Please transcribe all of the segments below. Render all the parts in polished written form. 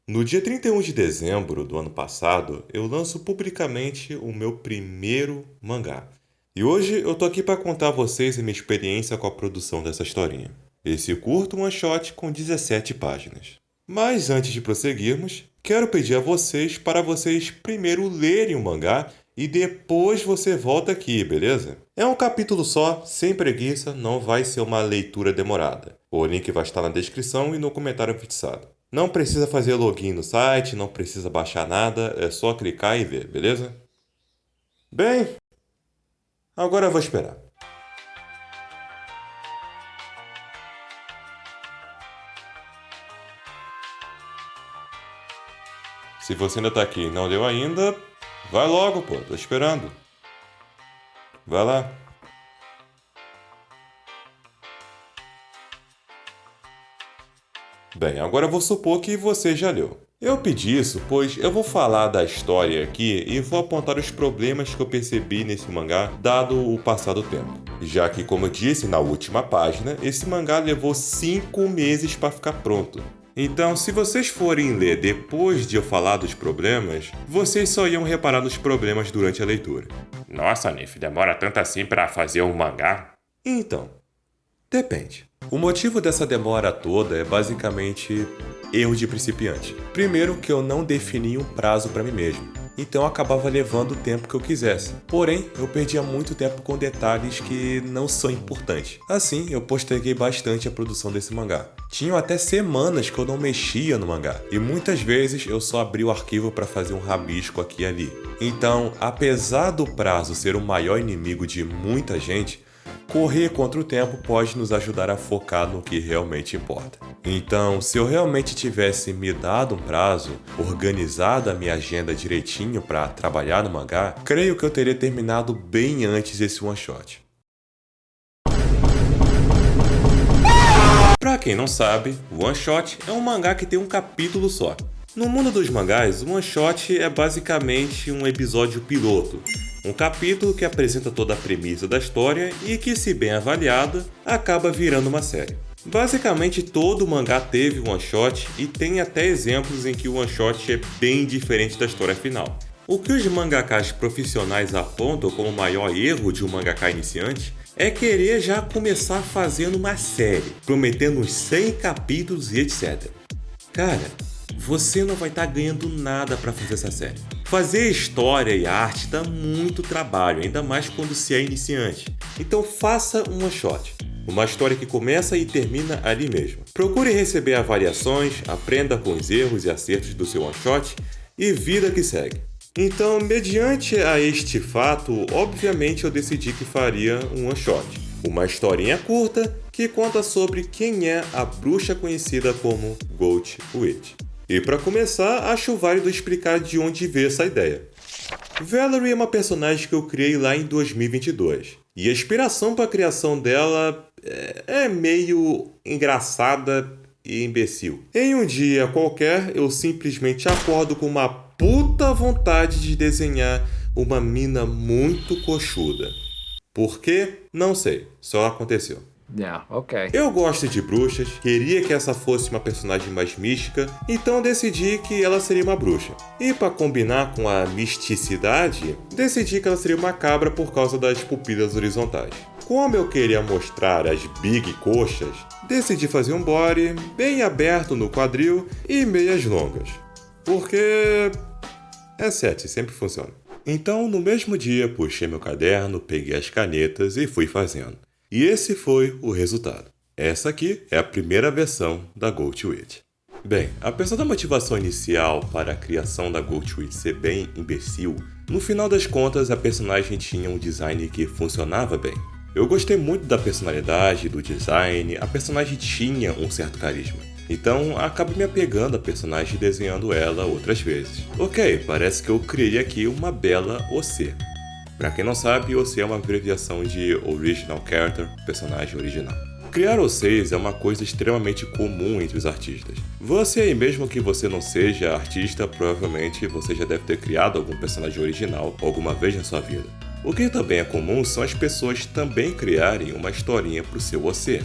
No dia 31 de dezembro do ano passado, eu lanço publicamente o meu primeiro mangá. E hoje eu tô aqui para contar a vocês a minha experiência com a produção dessa historinha. Esse curto one shot com 17 páginas. Mas antes de prosseguirmos, quero pedir a vocês para vocês primeiro lerem o mangá e depois você volta aqui, beleza? É um capítulo só, sem preguiça, não vai ser uma leitura demorada. O link vai estar na descrição e no comentário fixado. Não precisa fazer login no site, não precisa baixar nada, é só clicar e ver, beleza? Bem, agora eu vou esperar. Se você ainda tá aqui e não leu ainda, vai logo, pô, tô esperando. Vai lá. Bem, agora eu vou supor que você já leu. Eu pedi isso pois eu vou falar da história aqui e vou apontar os problemas que eu percebi nesse mangá dado o passar do tempo. Já que, como eu disse na última página, esse mangá levou 5 meses para ficar pronto. Então, se vocês forem ler depois de eu falar dos problemas, vocês só iam reparar nos problemas durante a leitura. Nossa, Nif, demora tanto assim pra fazer um mangá? Então, depende. O motivo dessa demora toda é basicamente erro de principiante. Primeiro que eu não defini um prazo para mim mesmo, então eu acabava levando o tempo que eu quisesse. Porém, eu perdia muito tempo com detalhes que não são importantes. Assim, eu posterguei bastante a produção desse mangá. Tinham até semanas que eu não mexia no mangá, e muitas vezes eu só abria o arquivo para fazer um rabisco aqui e ali. Então, apesar do prazo ser o maior inimigo de muita gente, correr contra o tempo pode nos ajudar a focar no que realmente importa. Então, se eu realmente tivesse me dado um prazo, organizado a minha agenda direitinho para trabalhar no mangá, creio que eu teria terminado bem antes esse one shot. Pra quem não sabe, o one shot é um mangá que tem um capítulo só. No mundo dos mangás, o one shot é basicamente um episódio piloto. Um capítulo que apresenta toda a premissa da história e que, se bem avaliado, acaba virando uma série. Basicamente todo mangá teve um one shot e tem até exemplos em que o one shot é bem diferente da história final. O que os mangakas profissionais apontam como o maior erro de um mangaka iniciante é querer já começar fazendo uma série, prometendo uns 100 capítulos e etc. Cara, você não vai estar ganhando nada para fazer essa série. Fazer história e arte dá muito trabalho, ainda mais quando se é iniciante. Então faça um one shot. Uma história que começa e termina ali mesmo. Procure receber avaliações, aprenda com os erros e acertos do seu one shot e vida que segue. Então, mediante a este fato, obviamente eu decidi que faria um one shot. Uma historinha curta que conta sobre quem é a bruxa conhecida como Goat Witch. E para começar, acho válido explicar de onde veio essa ideia. Valerie é uma personagem que eu criei lá em 2022. E a inspiração para a criação dela é meio engraçada e imbecil. Em um dia qualquer, eu simplesmente acordo com uma puta vontade de desenhar uma mina muito coxuda. Por quê? Não sei, só aconteceu. Yeah, ok. Eu gosto de bruxas, queria que essa fosse uma personagem mais mística, então decidi que ela seria uma bruxa. E para combinar com a misticidade, decidi que ela seria uma cabra por causa das pupilas horizontais. Como eu queria mostrar as big coxas, decidi fazer um body bem aberto no quadril e meias longas. Porque é sete, sempre funciona. Então, no mesmo dia, puxei meu caderno, peguei as canetas e fui fazendo. E esse foi o resultado. Essa aqui é a primeira versão da Goat Witch. Bem, apesar da motivação inicial para a criação da Goat Witch ser bem imbecil, no final das contas a personagem tinha um design que funcionava bem. Eu gostei muito da personalidade, do design, a personagem tinha um certo carisma. Então, acabo me apegando à personagem e desenhando ela outras vezes. Ok, parece que eu criei aqui uma bela OC. Pra quem não sabe, OC é uma abreviação de Original Character, personagem original. Criar OCs é uma coisa extremamente comum entre os artistas. Você, mesmo que você não seja artista, provavelmente você já deve ter criado algum personagem original alguma vez na sua vida. O que também é comum são as pessoas também criarem uma historinha pro seu OC.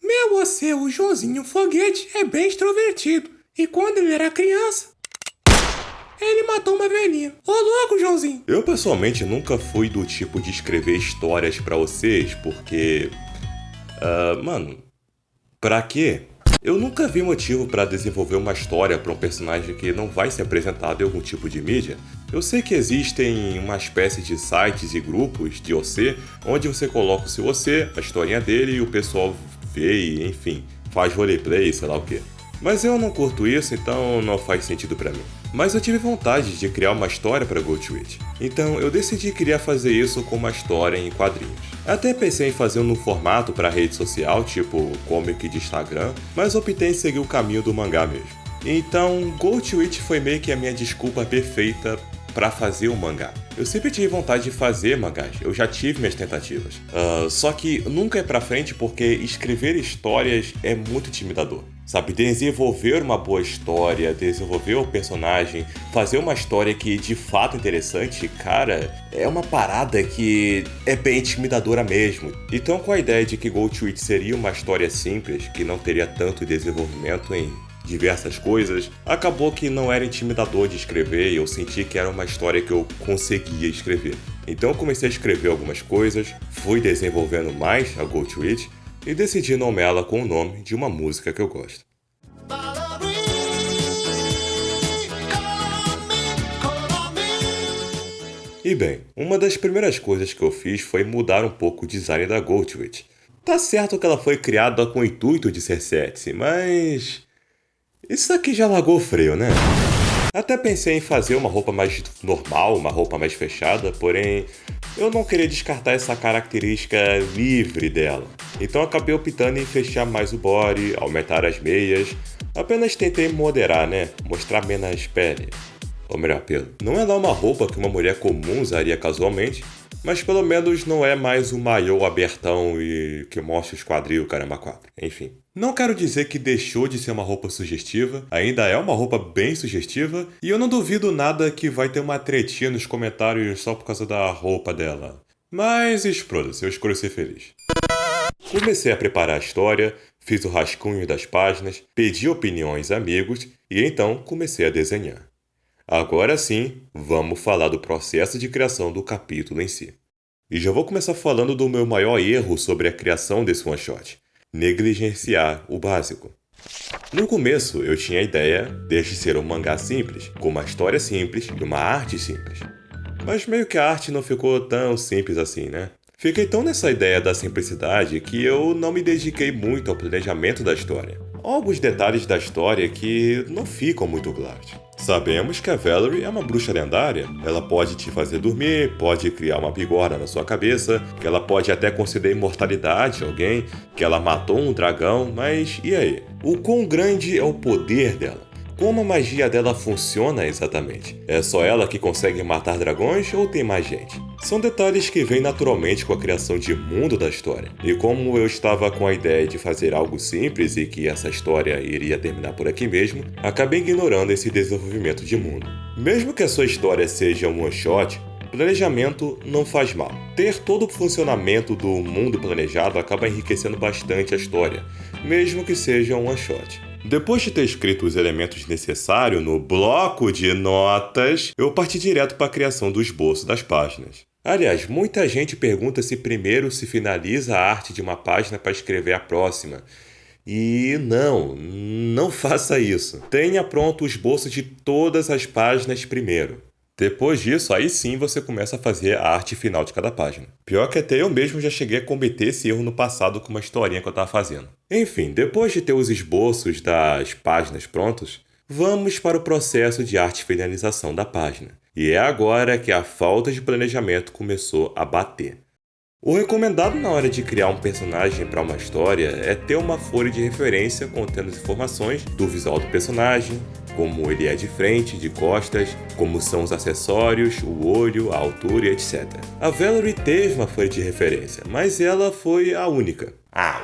Meu OC, o Joãozinho Foguete, é bem extrovertido. E quando ele era criança, ele matou uma velhinha. Ô louco, Joãozinho! Eu pessoalmente nunca fui do tipo de escrever histórias pra vocês, porque... mano, pra quê? Eu nunca vi motivo pra desenvolver uma história pra um personagem que não vai ser apresentado em algum tipo de mídia. Eu sei que existem uma espécie de sites e grupos de OC, onde você coloca o seu OC, a historinha dele, e o pessoal vê e, enfim, faz roleplay, sei lá o quê. Mas eu não curto isso, então não faz sentido pra mim. Mas eu tive vontade de criar uma história para Gold Witch, então eu decidi que iria fazer isso com uma história em quadrinhos. Até pensei em fazer no formato para rede social, tipo comic de Instagram, mas optei em seguir o caminho do mangá mesmo. Então Gold Witch foi meio que a minha desculpa perfeita para fazer um mangá. Eu sempre tive vontade de fazer mangás, eu já tive minhas tentativas. Só que nunca é pra frente porque escrever histórias é muito intimidador. Sabe, desenvolver uma boa história, desenvolver o personagem, fazer uma história que de fato é interessante, cara, é uma parada que é bem intimidadora mesmo. Então, com a ideia de que Gold Witch seria uma história simples, que não teria tanto desenvolvimento em diversas coisas, acabou que não era intimidador de escrever e eu senti que era uma história que eu conseguia escrever. Então eu comecei a escrever algumas coisas, fui desenvolvendo mais a Gold Witch e decidi nomeá-la com o nome de uma música que eu gosto. E bem, uma das primeiras coisas que eu fiz foi mudar um pouco o design da Gold Witch. Tá certo que ela foi criada com o intuito de ser sexy, mas... isso aqui já largou o freio, né? Até pensei em fazer uma roupa mais normal, uma roupa mais fechada, porém eu não queria descartar essa característica livre dela. Então acabei optando em fechar mais o body, aumentar as meias, apenas tentei moderar, né? Mostrar menos pele. Ou melhor, pelo. Não é lá uma roupa que uma mulher comum usaria casualmente, mas pelo menos não é mais um maiô abertão e que mostra os quadril, caramba, quatro. Enfim. Não quero dizer que deixou de ser uma roupa sugestiva, ainda é uma roupa bem sugestiva, e eu não duvido nada que vai ter uma tretinha nos comentários só por causa da roupa dela. Mas exploda-se, eu escolho ser feliz. Comecei a preparar a história, fiz o rascunho das páginas, pedi opiniões a amigos e então comecei a desenhar. Agora sim, vamos falar do processo de criação do capítulo em si. E já vou começar falando do meu maior erro sobre a criação desse one-shot: negligenciar o básico. No começo, eu tinha a ideia de ser um mangá simples, com uma história simples e uma arte simples. Mas meio que a arte não ficou tão simples assim, né? Fiquei tão nessa ideia da simplicidade que eu não me dediquei muito ao planejamento da história. Há alguns detalhes da história que não ficam muito claros. Sabemos que a Valerie é uma bruxa lendária. Ela pode te fazer dormir, pode criar uma bigorna na sua cabeça, que ela pode até conceder imortalidade a alguém, que ela matou um dragão, mas e aí? O quão grande é o poder dela? Como a magia dela funciona exatamente? É só ela que consegue matar dragões ou tem mais gente? São detalhes que vêm naturalmente com a criação de mundo da história. E como eu estava com a ideia de fazer algo simples e que essa história iria terminar por aqui mesmo, acabei ignorando esse desenvolvimento de mundo. Mesmo que a sua história seja um one-shot, planejamento não faz mal. Ter todo o funcionamento do mundo planejado acaba enriquecendo bastante a história, mesmo que seja um one-shot. Depois de ter escrito os elementos necessários no bloco de notas, eu parti direto para a criação do esboço das páginas. Aliás, muita gente pergunta se primeiro se finaliza a arte de uma página para escrever a próxima. E não faça isso. Tenha pronto o esboço de todas as páginas primeiro. Depois disso, aí sim você começa a fazer a arte final de cada página. Pior que até eu mesmo já cheguei a cometer esse erro no passado com uma historinha que eu estava fazendo. Enfim, depois de ter os esboços das páginas prontos, vamos para o processo de arte e finalização da página. E é agora que a falta de planejamento começou a bater. O recomendado na hora de criar um personagem para uma história é ter uma folha de referência contendo as informações do visual do personagem, como ele é de frente, de costas, como são os acessórios, o olho, a altura e etc. A Valerie teve uma folha de referência, mas ela foi a única.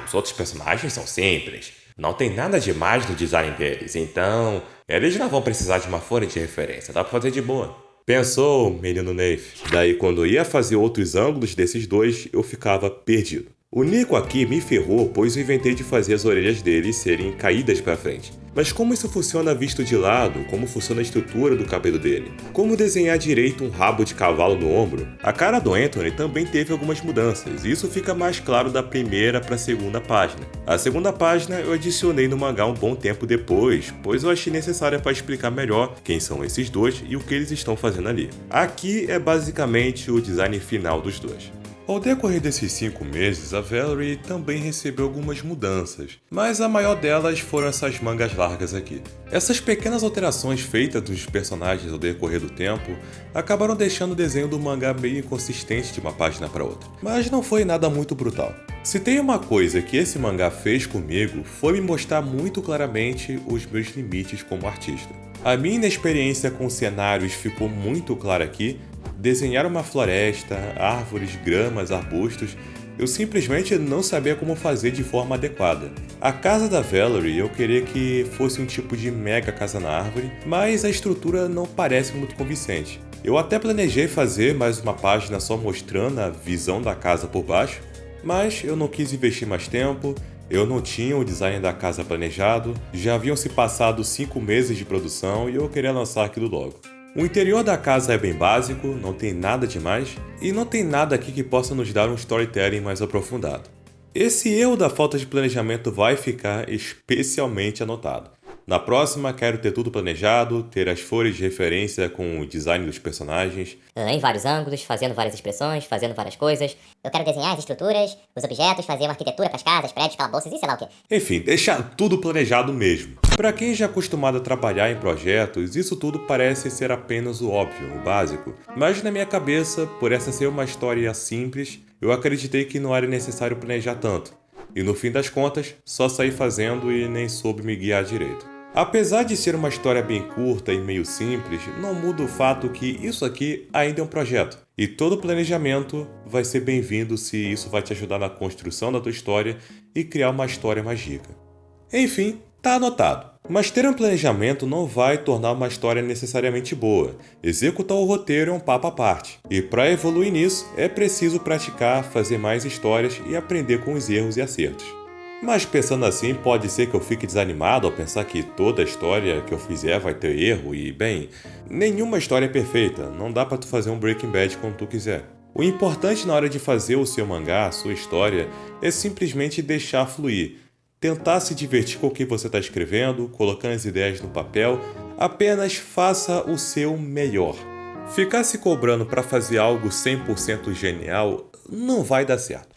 Os outros personagens são simples. Não tem nada demais no design deles, então eles não vão precisar de uma folha de referência, dá pra fazer de boa. Pensou, menino Neif. Daí quando eu ia fazer outros ângulos desses dois, eu ficava perdido. O Nico aqui me ferrou, pois eu inventei de fazer as orelhas dele serem caídas para frente. Mas como isso funciona visto de lado? Como funciona a estrutura do cabelo dele? Como desenhar direito um rabo de cavalo no ombro? A cara do Anthony também teve algumas mudanças, e isso fica mais claro da primeira para a segunda página. A segunda página eu adicionei no mangá um bom tempo depois, pois eu achei necessária para explicar melhor quem são esses dois e o que eles estão fazendo ali. Aqui é basicamente o design final dos dois. Ao decorrer desses 5 meses, a Valerie também recebeu algumas mudanças, mas a maior delas foram essas mangas largas aqui. Essas pequenas alterações feitas dos personagens ao decorrer do tempo acabaram deixando o desenho do mangá meio inconsistente de uma página para outra, mas não foi nada muito brutal. Se tem uma coisa que esse mangá fez comigo, foi me mostrar muito claramente os meus limites como artista. A minha inexperiência com cenários ficou muito clara aqui. Desenhar uma floresta, árvores, gramas, arbustos, eu simplesmente não sabia como fazer de forma adequada. A casa da Valerie eu queria que fosse um tipo de mega casa na árvore, mas a estrutura não parece muito convincente. Eu até planejei fazer mais uma página só mostrando a visão da casa por baixo, mas eu não quis investir mais tempo, eu não tinha o design da casa planejado, já haviam se passado 5 meses de produção e eu queria lançar aquilo logo. O interior da casa é bem básico, não tem nada demais, e não tem nada aqui que possa nos dar um storytelling mais aprofundado. Esse erro da falta de planejamento vai ficar especialmente anotado. Na próxima, quero ter tudo planejado, ter as folhas de referência com o design dos personagens. Em vários ângulos, fazendo várias expressões, fazendo várias coisas. Eu quero desenhar as estruturas, os objetos, fazer uma arquitetura para as casas, prédios, calabouços e sei lá o quê. Enfim, deixar tudo planejado mesmo. Para quem já é acostumado a trabalhar em projetos, isso tudo parece ser apenas o óbvio, o básico. Mas na minha cabeça, por essa ser uma história simples, eu acreditei que não era necessário planejar tanto. E no fim das contas, só saí fazendo e nem soube me guiar direito. Apesar de ser uma história bem curta e meio simples, não muda o fato que isso aqui ainda é um projeto. E todo planejamento vai ser bem-vindo se isso vai te ajudar na construção da tua história e criar uma história mais rica. Enfim, tá anotado. Mas ter um planejamento não vai tornar uma história necessariamente boa. Executar o roteiro é um papo à parte. E para evoluir nisso, é preciso praticar, fazer mais histórias e aprender com os erros e acertos. Mas pensando assim, pode ser que eu fique desanimado ao pensar que toda história que eu fizer vai ter erro e, bem, nenhuma história é perfeita, não dá pra tu fazer um Breaking Bad quando tu quiser. O importante na hora de fazer o seu mangá, a sua história, é simplesmente deixar fluir. Tentar se divertir com o que você está escrevendo, colocando as ideias no papel, apenas faça o seu melhor. Ficar se cobrando para fazer algo 100% genial não vai dar certo.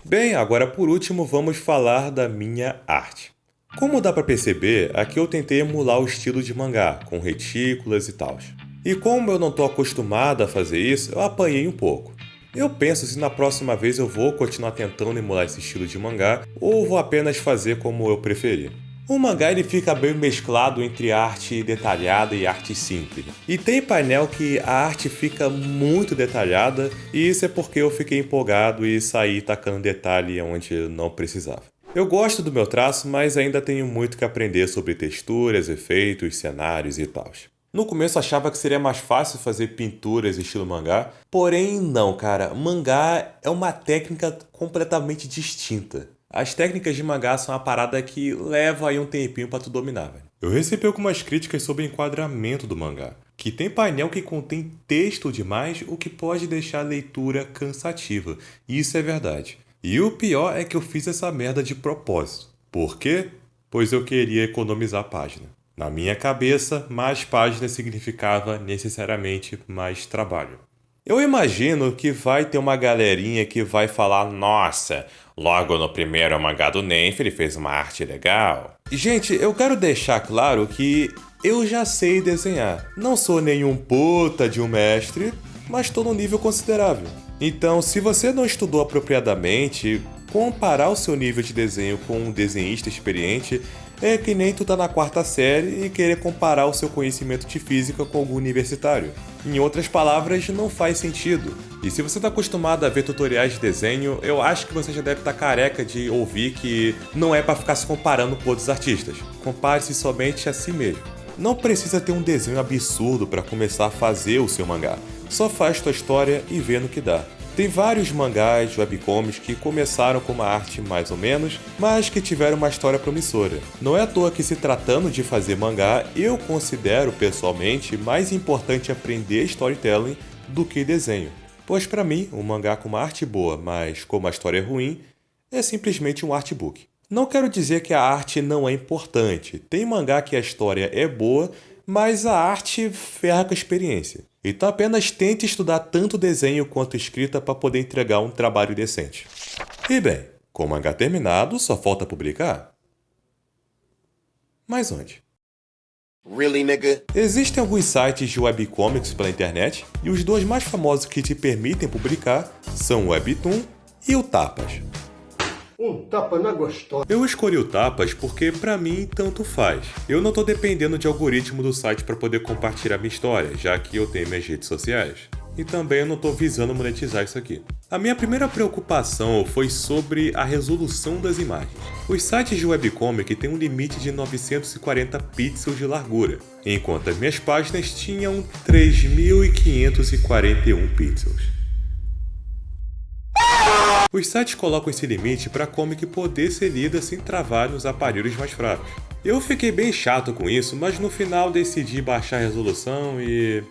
Bem, agora por último vamos falar da minha arte. Como dá para perceber, aqui eu tentei emular o estilo de mangá, com retículas e tal. E como eu não estou acostumado a fazer isso, eu apanhei um pouco. Eu penso se na próxima vez eu vou continuar tentando emular esse estilo de mangá ou vou apenas fazer como eu preferir. O mangá ele fica bem mesclado entre arte detalhada e arte simples. E tem painel que a arte fica muito detalhada e isso é porque eu fiquei empolgado e saí tacando detalhe onde não precisava. Eu gosto do meu traço, mas ainda tenho muito que aprender sobre texturas, efeitos, cenários e tal. No começo achava que seria mais fácil fazer pinturas estilo mangá, porém não, cara. Mangá é uma técnica completamente distinta. As técnicas de mangá são uma parada que leva aí um tempinho pra tu dominar, velho. Eu recebi algumas críticas sobre o enquadramento do mangá, que tem painel que contém texto demais, o que pode deixar a leitura cansativa. E isso é verdade. E o pior é que eu fiz essa merda de propósito. Por quê? Pois eu queria economizar a página. Na minha cabeça, mais páginas significava necessariamente mais trabalho. Eu imagino que vai ter uma galerinha que vai falar: nossa, logo no primeiro mangá do Nenf ele fez uma arte legal. Gente, eu quero deixar claro que eu já sei desenhar. Não sou nenhum puta de um mestre, mas estou num nível considerável. Então, se você não estudou apropriadamente, comparar o seu nível de desenho com um desenhista experiente é que nem tu tá na 4ª série e querer comparar o seu conhecimento de física com algum universitário. Em outras palavras, não faz sentido. E se você tá acostumado a ver tutoriais de desenho, eu acho que você já deve estar careca de ouvir que não é pra ficar se comparando com outros artistas. Compare-se somente a si mesmo. Não precisa ter um desenho absurdo para começar a fazer o seu mangá. Só faz tua história e vê no que dá. Tem vários mangás, webcomics que começaram com uma arte mais ou menos, mas que tiveram uma história promissora. Não é à toa que, se tratando de fazer mangá, eu considero pessoalmente mais importante aprender storytelling do que desenho. Pois para mim, um mangá com uma arte boa, mas com uma história ruim, é simplesmente um artbook. Não quero dizer que a arte não é importante. Tem mangá que a história é boa, mas a arte ferra com a experiência. Então apenas tente estudar tanto desenho quanto escrita para poder entregar um trabalho decente. E bem, com o mangá terminado, só falta publicar. Mas onde? Really, nigga? Existem alguns sites de webcomics pela internet, e os dois mais famosos que te permitem publicar são o Webtoon e o Tapas. Um tapa na gostosa. Eu escolhi o Tapas porque, pra mim, tanto faz. Eu não tô dependendo de algoritmo do site para poder compartilhar minha história, já que eu tenho minhas redes sociais. E também eu não tô visando monetizar isso aqui. A minha primeira preocupação foi sobre a resolução das imagens. Os sites de webcomic têm um limite de 940 pixels de largura, enquanto as minhas páginas tinham 3.541 pixels. Os sites colocam esse limite para a comic poder ser lida sem travar nos aparelhos mais fracos. Eu fiquei bem chato com isso, mas no final decidi baixar a resolução e...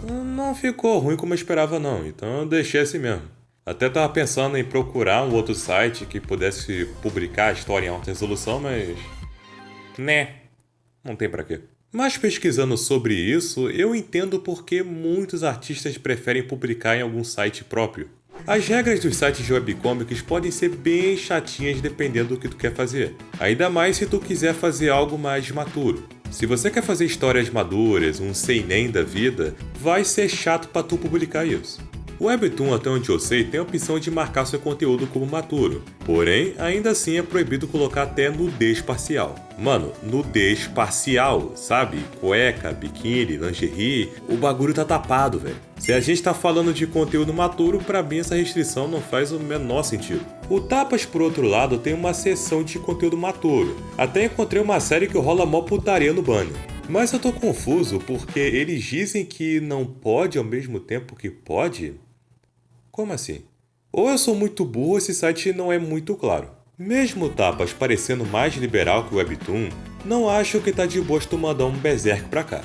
não ficou ruim como eu esperava não, então eu deixei assim mesmo. Até tava pensando em procurar um outro site que pudesse publicar a história em alta resolução, mas... não tem pra quê. Mas pesquisando sobre isso, eu entendo porque muitos artistas preferem publicar em algum site próprio. As regras dos sites de webcomics podem ser bem chatinhas dependendo do que tu quer fazer. Ainda mais se tu quiser fazer algo mais maturo. Se você quer fazer histórias maduras, um seinen da vida, vai ser chato pra tu publicar isso. O Webtoon, até onde eu sei, tem a opção de marcar seu conteúdo como maturo. Porém, ainda assim é proibido colocar até nudez parcial. Mano, nudez parcial, sabe? Cueca, biquíni, lingerie, o bagulho tá tapado, velho. Se a gente tá falando de conteúdo maturo, pra mim essa restrição não faz o menor sentido. O Tapas, por outro lado, tem uma seção de conteúdo maturo. Até encontrei uma série que rola mó putaria no banner. Mas eu tô confuso porque eles dizem que não pode ao mesmo tempo que pode? Como assim? Ou eu sou muito burro ou esse site não é muito claro. Mesmo o Tapas parecendo mais liberal que o Webtoon, não acho que tá de boa tu mandar um berserk pra cá.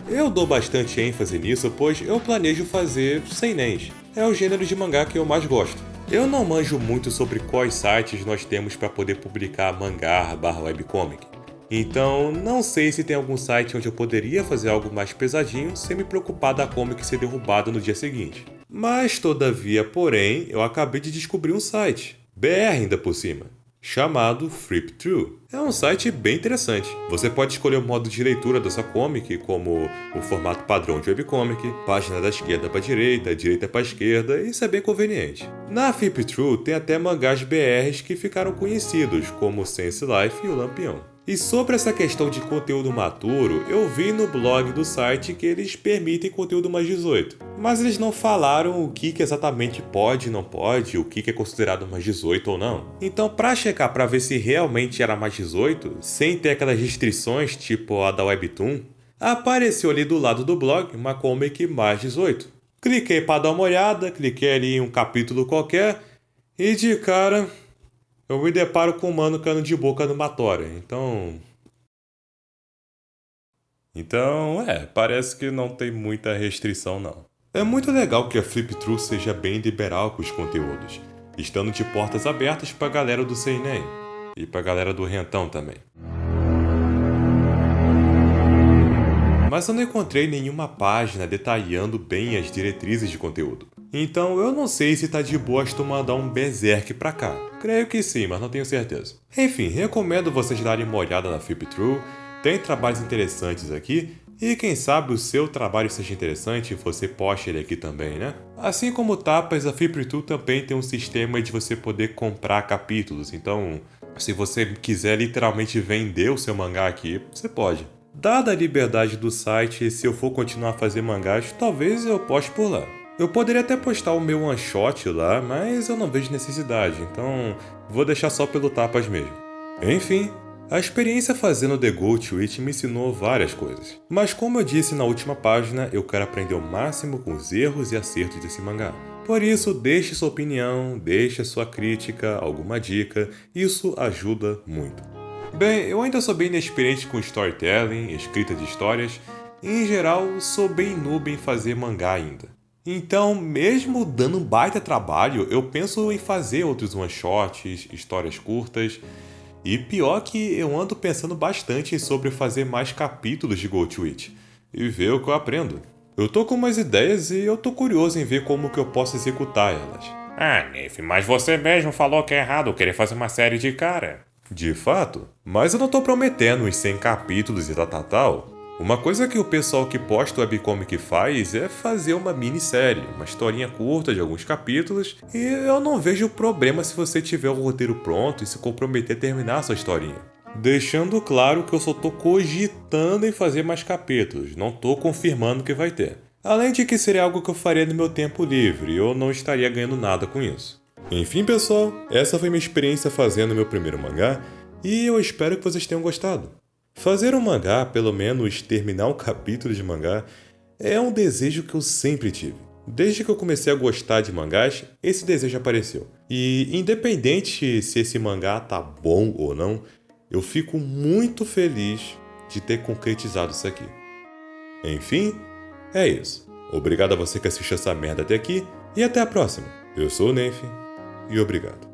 Eu dou bastante ênfase nisso, pois eu planejo fazer seinens. É o gênero de mangá que eu mais gosto. Eu não manjo muito sobre quais sites nós temos para poder publicar mangá/webcomic. Então, não sei se tem algum site onde eu poderia fazer algo mais pesadinho sem me preocupar da comic ser derrubada no dia seguinte. Mas, todavia, porém, eu acabei de descobrir um site, BR ainda por cima, chamado Flip-Through. É um site bem interessante. Você pode escolher o modo de leitura da sua comic, como o formato padrão de webcomic, página da esquerda para direita, direita para esquerda, e isso é bem conveniente. Na Flip-Through tem até mangás BRs que ficaram conhecidos, como o Sense Life e o Lampião. E sobre essa questão de conteúdo maturo, eu vi no blog do site que eles permitem conteúdo mais 18. Mas eles não falaram o que exatamente pode e não pode, o que é considerado mais 18 ou não. Então, pra checar pra ver se realmente era mais 18, sem ter aquelas restrições tipo a da Webtoon, apareceu ali do lado do blog uma comic mais 18. Cliquei pra dar uma olhada, cliquei ali em um capítulo qualquer, e de cara... eu me deparo com um mano cano de boca numa tora, Então, parece que não tem muita restrição não. É muito legal que a Flip-Through seja bem liberal com os conteúdos, estando de portas abertas pra galera do seinen, e pra galera do rentão também. Mas eu não encontrei nenhuma página detalhando bem as diretrizes de conteúdo. Então eu não sei se tá de boa tu mandar um berserk pra cá. Creio que sim, mas não tenho certeza. Enfim, recomendo vocês darem uma olhada na Flip-Through. Tem trabalhos interessantes aqui. E quem sabe o seu trabalho seja interessante e você poste ele aqui também, né? Assim como o Tapas, a Flip-Through também tem um sistema de você poder comprar capítulos. Então, se você quiser literalmente vender o seu mangá aqui, você pode. Dada a liberdade do site, se eu for continuar a fazer mangás, talvez eu poste por lá. Eu poderia até postar o meu one shot lá, mas eu não vejo necessidade, então vou deixar só pelo Tapas mesmo. Enfim, a experiência fazendo The Goat Witch me ensinou várias coisas. Mas como eu disse na última página, eu quero aprender o máximo com os erros e acertos desse mangá. Por isso, deixe sua opinião, deixe sua crítica, alguma dica, isso ajuda muito. Bem, eu ainda sou bem inexperiente com storytelling, escrita de histórias, e em geral sou bem noob em fazer mangá ainda. Então, mesmo dando um baita trabalho, eu penso em fazer outros one-shots, histórias curtas, e pior que eu ando pensando bastante sobre fazer mais capítulos de Go To It, e ver o que eu aprendo. Eu tô com umas ideias e eu tô curioso em ver como que eu posso executar elas. Ah, Nef, mas você mesmo falou que é errado querer fazer uma série de cara. De fato, mas eu não tô prometendo os 100 capítulos e tal. Uma coisa que o pessoal que posta o webcomic faz é fazer uma minissérie, uma historinha curta de alguns capítulos, e eu não vejo problema se você tiver o roteiro pronto e se comprometer a terminar sua historinha. Deixando claro que eu só tô cogitando em fazer mais capítulos, não tô confirmando que vai ter. Além de que seria algo que eu faria no meu tempo livre, e eu não estaria ganhando nada com isso. Enfim, pessoal, essa foi minha experiência fazendo meu primeiro mangá, e eu espero que vocês tenham gostado. Fazer um mangá, pelo menos terminar um capítulo de mangá, é um desejo que eu sempre tive. Desde que eu comecei a gostar de mangás, esse desejo apareceu. E independente se esse mangá tá bom ou não, eu fico muito feliz de ter concretizado isso aqui. Enfim, é isso. Obrigado a você que assistiu essa merda até aqui e até a próxima. Eu sou o Nenf e obrigado.